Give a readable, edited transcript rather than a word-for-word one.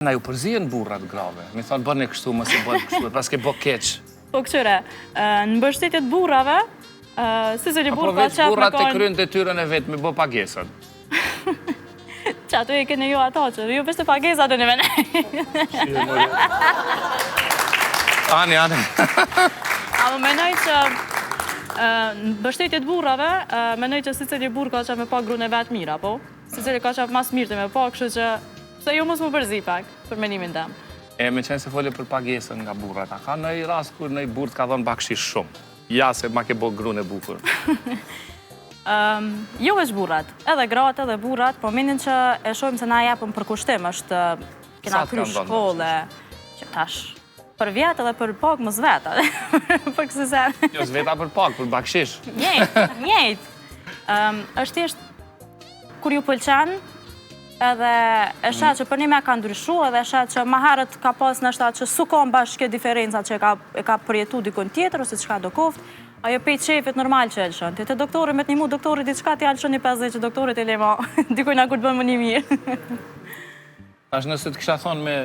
Na ju përzihen burrat grave. Mi thonë bërni kështu, mos e bërni kështu, pas ke bë keq. Po këqyre, në mbështetjet burrave, si se një burr ka qef me burrat e kanë... kryen detyrën e vetë me bë pagesën. Që ato e kene ju ato që, ju vështë pagesa të një mene. Ani. A më menoj që në mbështetjet burrave, menoj që si cili burr ka qef me pa gruan e vetë mira, po? Si cili ka qef mas mirë të me pa, kështu që se ju mos më përzi pak, për menimin tem. E me qenë se folje për pagesën nga burrat, a ka nëjë rast kur nëjë burr ka dhënë bakshish shumë? Ja, se ma ke bo gruan e bukur. Jo veç burrat, edhe gratë, edhe burrat, po menin që e shojmë se na japëm për kushtim, është kena kry shkolle, që tash, për vjetë edhe për pak mos vetë, për kësë sen. Jo, s'veta për pak, për bakshish. Njejt. është thjesht, kur ju pëlqen, edhe e shet që për një me ka ndryshu, edhe e shet që ma herët ka pas në shtatë që su kam bashkë diferenca që e ka përjetu dikon tjetër, ose qka do koft, ajo pejt qefit normal që e lëshën. Te doktori me të një mu, doktori diçka ti alëshën një 50 që doktorit e lema, dikoj na kur të bëmë një mirë. Tash nëse të kisha thonë me